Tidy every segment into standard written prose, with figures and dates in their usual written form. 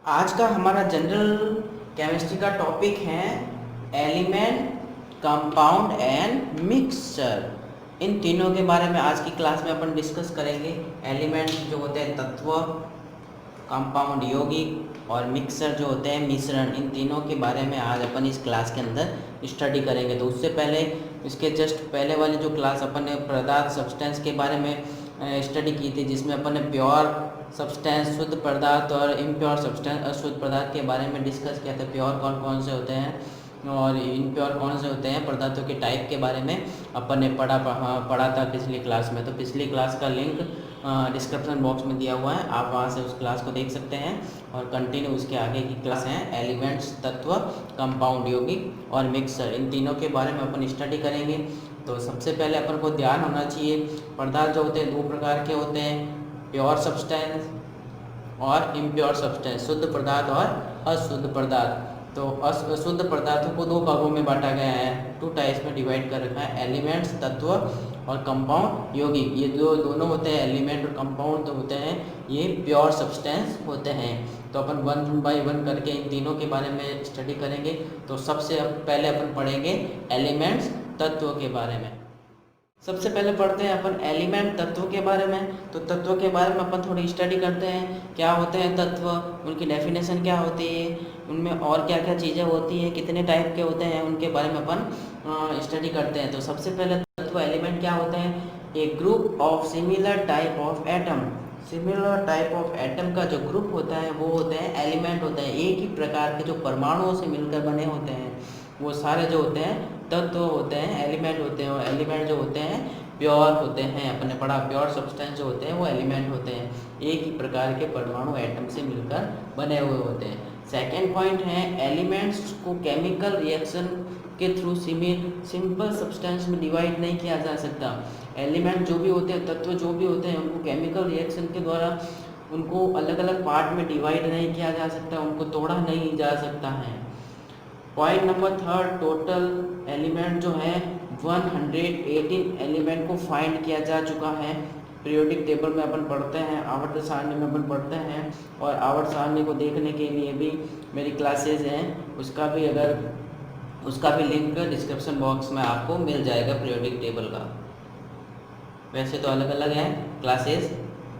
आज का हमारा जनरल केमिस्ट्री का टॉपिक है एलिमेंट, कंपाउंड एंड मिक्सचर। इन तीनों के बारे में आज की क्लास में अपन डिस्कस करेंगे। एलिमेंट जो होते हैं तत्व, कंपाउंड यौगिक और मिक्सर जो होते हैं मिश्रण, इन तीनों के बारे में आज अपन इस क्लास के अंदर स्टडी करेंगे। तो उससे पहले इसके जस्ट पहले वाली जो क्लास अपन ने पदार्थ सब्सटेंस के बारे में स्टडी की थी, जिसमें अपन ने प्योर सब्सटेंस शुद्ध पदार्थ और इम्प्योर सब्सटेंस अशुद्ध पदार्थ के बारे में डिस्कस किया था। प्योर कौन कौन से होते हैं और इम्प्योर कौन से होते हैं, पदार्थों के टाइप के बारे में अपन ने पढ़ा था पिछली क्लास में। तो पिछली क्लास का लिंक डिस्क्रिप्शन बॉक्स में दिया हुआ है, आप वहाँ से उस क्लास को देख सकते हैं। और कंटिन्यू उसके आगे की क्लास हैं एलिमेंट्स, तत्व, कंपाउंड यौगिक और मिक्सर, इन तीनों के बारे में अपन स्टडी करेंगे। तो सबसे पहले अपन को ध्यान होना चाहिए, पदार्थ जो होते हैं दो प्रकार के होते हैं, प्योर सब्सटेंस और इम्प्योर सब्सटेंस, शुद्ध पदार्थ और अशुद्ध पदार्थ। तो अशुद्ध पदार्थों को दो भागों में बांटा गया है, टू टाइप्स में डिवाइड कर रखा है, एलिमेंट्स तत्व और कंपाउंड यौगिक। ये जो दोनों होते हैं एलिमेंट और कंपाउंड जो होते हैं, ये प्योर सब्सटेंस होते हैं। तो अपन वन बाय वन करके इन तीनों के बारे में स्टडी करेंगे। तो सबसे पहले अपन पढ़ेंगे एलिमेंट्स, तत्वों के बारे में। सबसे पहले पढ़ते हैं अपन एलिमेंट, तत्वों के बारे में। तो तत्वों के बारे में अपन थोड़ी स्टडी करते हैं, क्या होते हैं तत्व, उनकी डेफिनेशन क्या होती है, उनमें और क्या क्या चीज़ें होती हैं, कितने टाइप के होते हैं, उनके बारे में अपन स्टडी करते हैं। तो सबसे पहले तत्व एलिमेंट क्या होते हैं, a group of similar type of atom. Similar type of atom का जो ग्रुप होता है वो होते हैं एलिमेंट होते हैं। एक ही प्रकार के जो परमाणुओं से मिलकर बने होते हैं वो सारे जो होते हैं तत्व होते हैं, एलिमेंट होते हैं। और एलिमेंट जो होते हैं प्योर होते हैं, अपने पढ़ा प्योर सब्सटेंस जो होते हैं वो एलिमेंट होते हैं, एक ही प्रकार के परमाणु एटम से मिलकर बने हुए होते हैं। सेकेंड पॉइंट है एलिमेंट्स को केमिकल रिएक्शन के थ्रू सिंपल सब्सटेंस में डिवाइड नहीं किया जा सकता। एलिमेंट जो भी होते हैं, तत्व जो भी होते हैं, उनको केमिकल रिएक्शन के द्वारा उनको अलग अलग पार्ट में डिवाइड नहीं किया जा सकता, उनको तोड़ा नहीं जा सकता है। Point number third, total element जो है 118 एलिमेंट को फाइंड किया जा चुका है। पीरियोडिक टेबल में अपन पढ़ते हैं, आवर्त सारणी में अपन पढ़ते हैं, और आवर्त सारणी को देखने के लिए भी मेरी क्लासेज हैं, उसका भी लिंक डिस्क्रिप्शन बॉक्स में आपको मिल जाएगा पीरियोडिक टेबल का। वैसे तो अलग अलग हैं क्लासेस,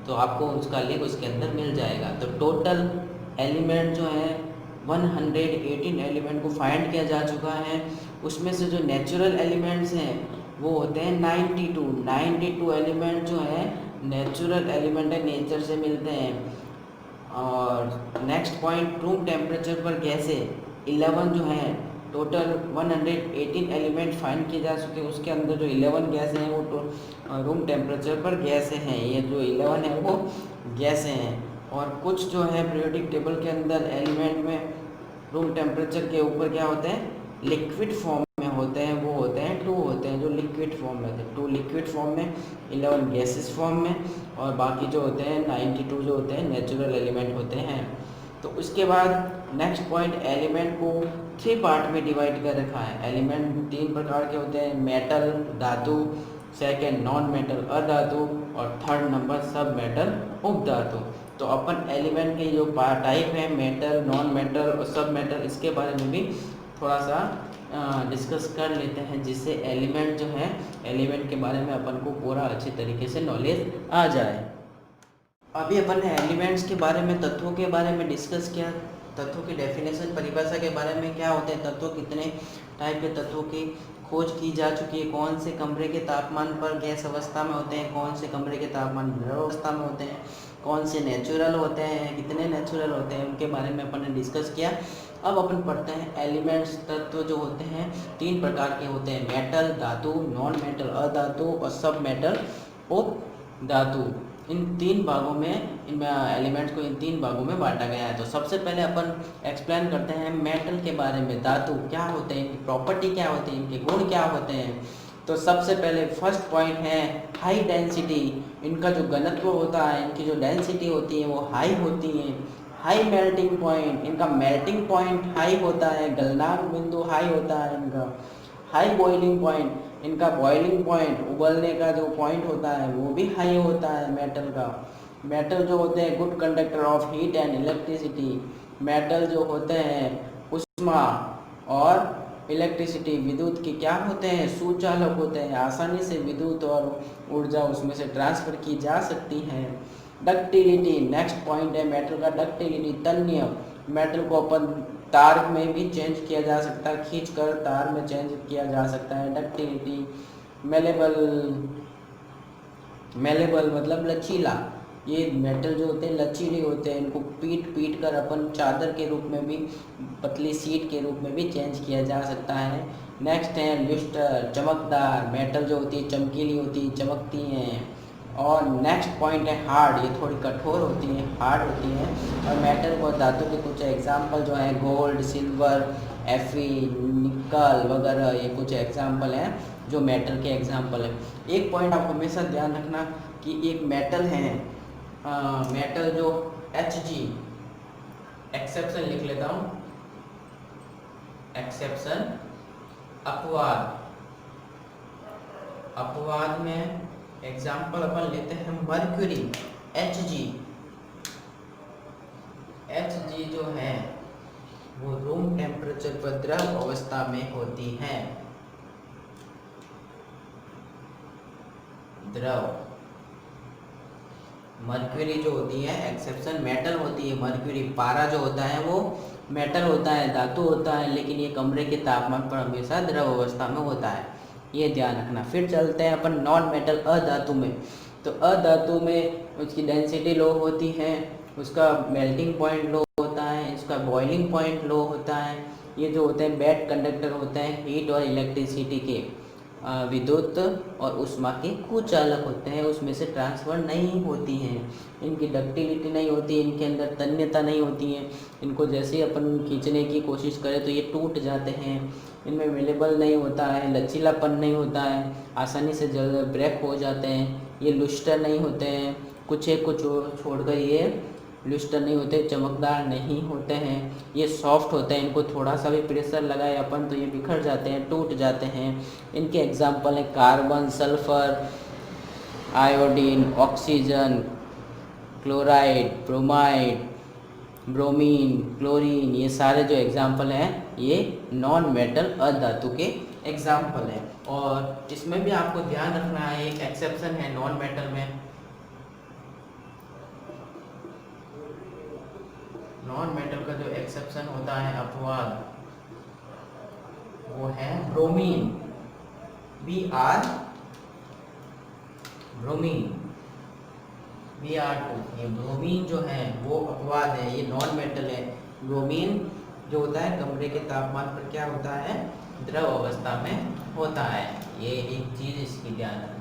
तो आपको उसका लिंक उसके अंदर मिल जाएगा। तो टोटल एलिमेंट जो है 118 एलिमेंट को फाइंड किया जा चुका है। उसमें से जो नेचुरल एलिमेंट्स हैं वो होते हैं 92 एलिमेंट जो है नेचुरल एलिमेंट है, नेचर से मिलते हैं। और नेक्स्ट पॉइंट, रूम टेम्परेचर पर गैसें 11 जो हैं, टोटल 118 एलिमेंट फाइंड किए जा चुके हैं, उसके अंदर जो 11 गैसें हैं वो रूम टेम्परेचर पर गैसें हैं। ये जो 11 है वो गैसें हैं। और कुछ जो है पीरियोडिक टेबल के अंदर एलिमेंट में रूम टेम्परेचर के ऊपर क्या होते हैं, लिक्विड फॉर्म में होते हैं, वो होते हैं 2 होते हैं जो लिक्विड फॉर्म में थे, 2 लिक्विड फॉर्म में, 11 गैसेस फॉर्म में, और बाकी जो होते हैं 92 जो होते हैं नेचुरल एलिमेंट होते हैं। तो उसके बाद नेक्स्ट पॉइंट, एलिमेंट को 3 पार्ट में डिवाइड कर रखा है। एलिमेंट 3 प्रकार के होते हैं, मेटल धातु, सेकेंड नॉन मेटल अधातु, और थर्ड नंबर सब मेटल उपधातु। तो अपन एलिमेंट के जो टाइप है मेटल, नॉन मेटल और सब मेटल, इसके बारे में भी थोड़ा सा डिस्कस कर लेते हैं, जिससे एलिमेंट जो है एलिमेंट के बारे में अपन को पूरा अच्छी तरीके से नॉलेज आ जाए। अभी अपन ने एलिमेंट्स के बारे में, तत्वों के बारे में डिस्कस किया, तत्वों की डेफिनेशन, परिभाषा के बारे में, क्या होते हैं तत्व, कितने टाइप के तत्वों की खोज की जा चुकी है, कौन से कमरे के तापमान पर गैस अवस्था में होते हैं, कौन से कमरे के तापमान द्रव अवस्था में होते हैं, कौन से नेचुरल होते हैं, कितने नेचुरल होते हैं, उनके बारे में अपन ने डिस्कस किया। अब अपन पढ़ते हैं एलिमेंट्स, तत्व जो होते हैं 3 प्रकार के होते हैं, मेटल धातु, नॉन मेटल अधातु और सब मेटल उपधातु। इन 3 भागों में, इन एलिमेंट्स को इन 3 भागों में बांटा गया है। तो सबसे पहले अपन एक्सप्लेन करते हैं मेटल के बारे में, धातु क्या होते हैं, इनकी प्रॉपर्टी क्या होती है, इनके गुण क्या होते हैं। तो सबसे पहले फर्स्ट पॉइंट है हाई डेंसिटी, इनका जो घनत्व होता है, इनकी जो डेंसिटी होती है वो हाई होती है। हाई मेल्टिंग पॉइंट, इनका मेल्टिंग पॉइंट हाई होता है, गलनांक बिंदु हाई होता है इनका। हाई बॉइलिंग पॉइंट, इनका बॉइलिंग पॉइंट, उबलने का जो पॉइंट होता है वो भी हाई होता है मेटल का। मेटल जो होते हैं good conductor of heat and electricity, metal जो होते हैं ऊष्मा और इलेक्ट्रिसिटी विद्युत के क्या होते हैं, सुचालक होते हैं। आसानी से विद्युत और ऊर्जा उसमें से ट्रांसफर की जा सकती है। डक्टिलिटी नेक्स्ट पॉइंट है मेटल का, डक्टिलिटी तन्य। मेटल को अपन तार में भी चेंज किया जा सकता है, खींच कर तार में चेंज किया जा सकता है। डक्टिलिटी मेलेबल, मेलेबल मतलब लचीला। ये मेटल जो होते हैं लचीले होते हैं, इनको पीट कर अपन चादर के रूप में भी, पतली सीट के रूप में भी चेंज किया जा सकता है। नेक्स्ट है लुस्टर, चमकदार। मेटल जो होती है चमकीली होती है, चमकती हैं। और नेक्स्ट पॉइंट है हार्ड, ये थोड़ी कठोर होती हैं, हार्ड होती हैं। और मेटल को धातु के कुछ एग्जाम्पल जो हैं गोल्ड, सिल्वर, एफी, निकल वगैरह, ये कुछ एग्जाम्पल हैं जो मेटल के एग्जाम्पल हैं। एक पॉइंट आप हमेशा ध्यान रखना कि एक मेटल है, मेटल जो Hg, एक्सेप्शन लिख लेता हूँ, एक्सेप्शन अपवाद। अपवाद में एग्जाम्पल अपन लेते हैं मर्क्यूरी, Hg। Hg जो है वो रूम टेम्परेचर पर द्रव अवस्था में होती है, द्रव। मर्क्यूरी जो होती है एक्सेप्शन मेटल होती है, मर्क्यूरी। पारा जो होता है वो मेटल होता है, धातु होता है, लेकिन ये कमरे के तापमान पर हमेशा द्रव अवस्था में होता है, ये ध्यान रखना। फिर चलते हैं अपन नॉन मेटल अधातु में। तो अधातु में उसकी डेंसिटी लो होती है, उसका मेल्टिंग पॉइंट लो होता है, इसका बॉइलिंग पॉइंट लो होता है। ये जो होते हैं बैड कंडक्टर होते हैं हीट और इलेक्ट्रिसिटी के, विद्युत और ऊष्मा के कुचालक होते हैं, उसमें से ट्रांसफर नहीं होती हैं। इनकी डक्टिलिटी नहीं होती, इनके अंदर तन्यता नहीं होती है। इनको जैसे ही अपन खींचने की कोशिश करें तो ये टूट जाते हैं। इनमें अवेलेबल नहीं होता है, लचीलापन नहीं होता है, आसानी से जल्द ब्रेक हो जाते हैं। ये लुस्टर नहीं होते हैं, कुछ एक को छोड़कर ये लुस्टर नहीं होते, चमकदार नहीं होते हैं। ये सॉफ्ट होते हैं, इनको थोड़ा सा भी प्रेशर लगाए अपन तो ये बिखर जाते हैं, टूट जाते हैं। इनके एग्जाम्पल हैं carbon, sulphur, iodine, oxygen, chloride, bromide, bromine, chlorine. ये सारे जो एग्जाम्पल हैं ये नॉन मेटल अधातु के एग्जाम्पल हैं। और इसमें भी आपको ध्यान रखना है, एक एक्सेप्शन है नॉन मेटल में। नॉन मेटल का जो एक्सेप्शन होता है अपवाद, वो है ब्रोमीन, Br, ब्रोमीन, Br2। ये ब्रोमीन जो है वो अपवाद है, ये नॉन मेटल है। ब्रोमीन जो होता है कमरे के तापमान पर क्या होता है, द्रव अवस्था में होता है। ये एक चीज इसकी ध्यान रखनी है।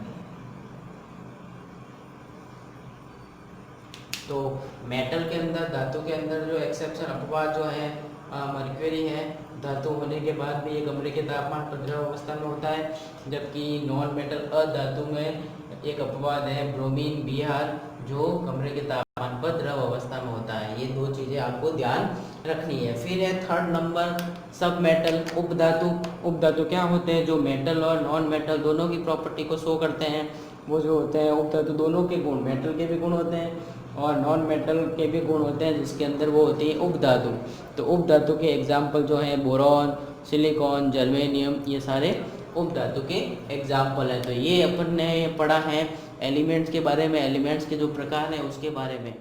तो मेटल के अंदर, धातु के अंदर जो एक्सेप्शन अपवाद जो है मर्क्यूरी है, धातु होने के बाद भी ये कमरे के तापमान पर द्रव अवस्था में होता है। जबकि नॉन मेटल अधातु में एक अपवाद है ब्रोमीन, Br, जो कमरे के तापमान पर द्रव अवस्था में होता है। ये दो चीज़ें आपको ध्यान रखनी है। फिर है थर्ड नंबर सब मेटल, उपधातु। उपधातु क्या होते हैं, जो मेटल और नॉन मेटल दोनों की प्रॉपर्टी को शो करते हैं। वो जो होते हैं उपधातु, दोनों के गुण, मेटल के भी गुण होते हैं और नॉन मेटल के भी गुण होते हैं, जिसके अंदर वो होती है उपधातु। तो उपधातु के एग्जाम्पल जो हैं बोरॉन, सिलिकॉन, जर्मेनियम, ये सारे उपधातु के एग्जाम्पल हैं। तो ये अपन ने पढ़ा है एलिमेंट्स के बारे में, एलिमेंट्स के जो प्रकार हैं उसके बारे में।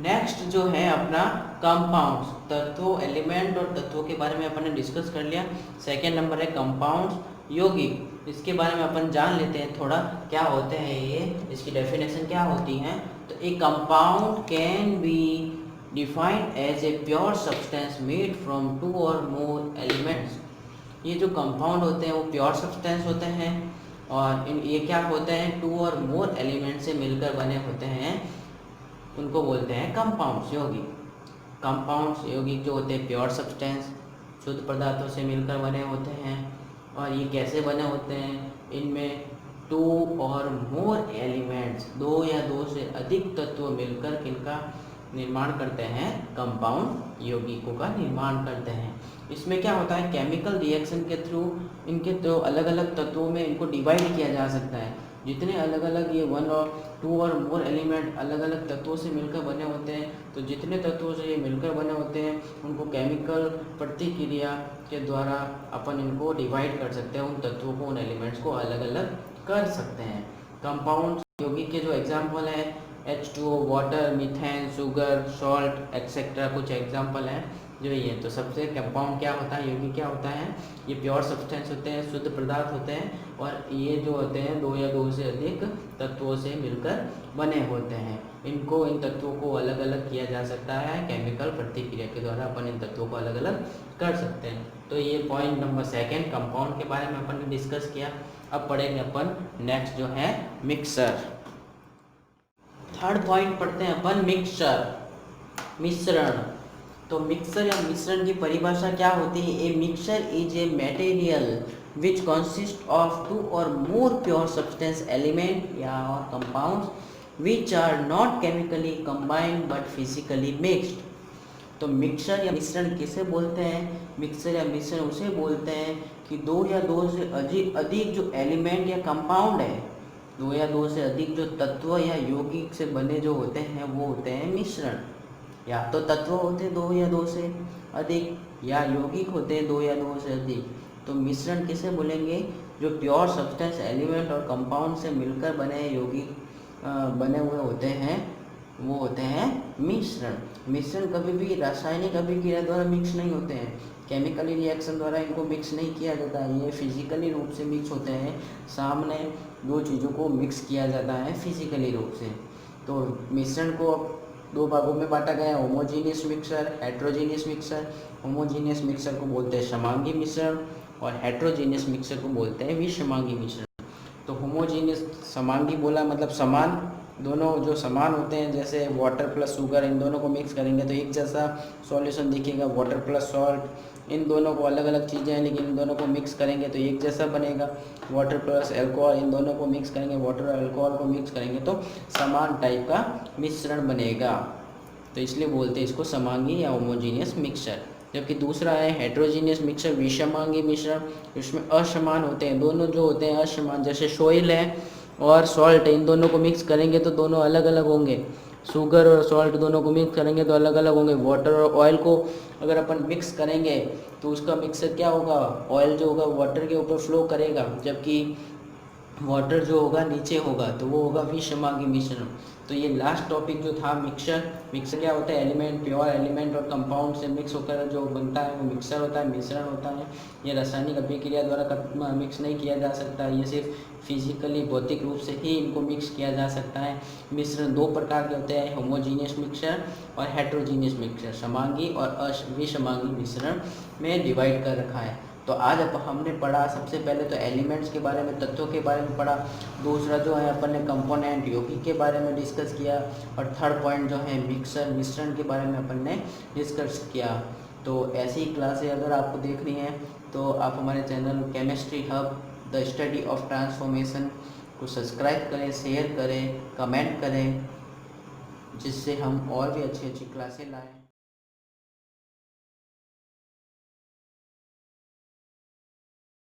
नेक्स्ट जो है अपना कंपाउंड्स, तत्वों, एलिमेंट और तत्वों के बारे में अपन ने डिस्कस कर लिया। सेकेंड नंबर है कंपाउंड्स, यौगिक। इसके बारे में अपन जान लेते हैं थोड़ा, क्या होते हैं ये, इसकी डेफिनेशन क्या होती है। तो a compound can be defined as a pure substance made from 2 or more elements. ये जो कंपाउंड होते हैं वो प्योर सब्सटेंस होते हैं और ये क्या होते हैं, 2 और मोर एलिमेंट से मिलकर बने होते हैं, उनको बोलते हैं कंपाउंड्स, यौगिक। कंपाउंड्स, यौगिक जो होते हैं प्योर सब्सटेंस, शुद्ध पदार्थों से मिलकर बने होते हैं। और ये कैसे बने होते हैं, इनमें 2 और मोर एलिमेंट्स, 2 या 2 से अधिक तत्व मिलकर किनका निर्माण करते हैं, कंपाउंड यौगिकों का निर्माण करते हैं। इसमें क्या होता है, केमिकल रिएक्शन के थ्रू इनके तो अलग अलग तत्वों में इनको डिवाइड किया जा सकता है। जितने अलग अलग ये 1 और 2 और मोर एलिमेंट अलग अलग तत्वों से मिलकर बने होते हैं, तो जितने तत्वों से ये मिलकर बने होते हैं उनको केमिकल प्रतिक्रिया के द्वारा अपन इनको डिवाइड कर सकते हैं, उन तत्वों को, उन एलिमेंट्स को अलग अलग कर सकते हैं। कंपाउंड यौगिक के जो एग्जाम्पल है H2O, water, methane, sugar, salt etcetera, कुछ एग्जाम्पल हैं जो ये। तो सबसे कंपाउंड क्या होता है, यौगिक क्या होता है, ये प्योर सब्सटेंस होते हैं, शुद्ध पदार्थ होते हैं, और ये जो होते हैं 2 या 2 से अधिक तत्वों से मिलकर बने होते हैं। इनको, इन तत्वों को अलग अलग किया जा सकता है केमिकल प्रतिक्रिया के द्वारा, अपन इन तत्वों को अलग अलग कर सकते हैं। तो ये पॉइंट नंबर 2 कंपाउंड के बारे में अपन ने डिस्कस किया। अब पढ़ेंगे अपन नेक्स्ट जो है मिक्सर। थर्ड पॉइंट पढ़ते हैं अपन मिक्सचर, मिश्रण। तो मिक्सर या मिश्रण की परिभाषा क्या होती है, a mixture is a material which consist of 2 or more pure substance element या or compounds which are not chemically combined but physically mixed. तो मिक्सचर या मिश्रण किसे बोलते हैं, मिक्सचर या मिश्रण उसे बोलते हैं कि 2 या 2 से अधिक जो एलिमेंट या कंपाउंड है, 2 या 2 से अधिक जो तत्व या यौगिक से बने जो होते हैं वो होते हैं मिश्रण। या तो तत्व होते हैं 2 या 2 से अधिक, या यौगिक होते हैं 2 या 2 से अधिक। तो मिश्रण किसे बोलेंगे, जो प्योर सब्सटेंस एलिमेंट और कंपाउंड से मिलकर बने यौगिक बने हुए होते हैं वो होते हैं मिश्रण। मिश्रण कभी भी रासायनिक अभिक्रिया द्वारा मिक्स नहीं होते हैं, केमिकली रिएक्शन द्वारा इनको मिक्स नहीं किया जाता है, ये फिजिकली रूप से मिक्स होते हैं। सामने 2 चीज़ों को मिक्स किया जाता है फिजिकली रूप से। तो मिश्रण को 2 भागों में बांटा गया है, homogeneous mixer, heterogeneous mixer. Homogeneous mixer को बोलते हैं समांगी मिश्रण और हेट्रोजीनियस मिक्सर को बोलते हैं विषमांगी मिश्रण। तो होमोजीनियस, समांगी बोला मतलब समान, दोनों जो समान होते हैं, जैसे वाटर प्लस शुगर, इन दोनों को मिक्स करेंगे तो एक जैसा सॉल्यूशन दिखेगा। वाटर प्लस सॉल्ट, इन दोनों को अलग अलग चीज़ें हैं लेकिन इन दोनों को मिक्स करेंगे तो एक जैसा बनेगा। वाटर प्लस अल्कोहल, इन दोनों को मिक्स करेंगे, वाटर और अल्कोहल को मिक्स करेंगे तो समान टाइप का मिश्रण बनेगा। तो इसलिए बोलते हैं इसको समांगी या होमोजीनियस मिक्सचर। जबकि दूसरा है हेट्रोजीनियस मिक्सचर, विषमांगी मिश्रण। इसमें असमान होते हैं, दोनों जो होते हैं असमान, जैसे सोइल है और सॉल्ट है, इन दोनों को मिक्स करेंगे तो दोनों अलग अलग होंगे। शुगर और सॉल्ट दोनों को मिक्स करेंगे तो अलग अलग होंगे। वाटर और ऑयल को अगर अपन मिक्स करेंगे तो उसका मिक्सर क्या होगा, ऑयल जो होगा वाटर के ऊपर फ्लो करेगा, जबकि वाटर जो होगा नीचे होगा, तो वो होगा विषमांगी मिश्रण। तो ये लास्ट टॉपिक जो था मिक्सचर। मिक्सर क्या होता है, एलिमेंट, प्योर एलिमेंट और कंपाउंड से मिक्स होकर जो बनता है वो मिक्सर होता है, मिश्रण होता है। ये रासायनिक अभिक्रिया द्वारा मिक्स नहीं किया जा सकता, ये सिर्फ फिजिकली भौतिक रूप से ही इनको मिक्स किया जा सकता है। मिश्रण 2 प्रकार के होते हैं, होमोजीनियस मिक्सचर और हेट्रोजीनियस मिक्सचर। समांगी और विषमांगी मिश्रण में डिवाइड कर रखा है। तो आज हमने पढ़ा सबसे पहले तो एलिमेंट्स के बारे में, तत्वों के बारे में पढ़ा। दूसरा जो है अपन ने कंपोनेंट, यौगिक के बारे में डिस्कस किया। और थर्ड पॉइंट जो है मिक्सर, मिश्रण के बारे में अपन ने डिस्कस किया। तो ऐसी क्लासें अगर आपको देखनी है तो आप हमारे channel chemistry hub the study of transformation को सब्सक्राइब करें, शेयर करें, कमेंट करें, जिससे हम और भी अच्छी अच्छी क्लासें लाएँ।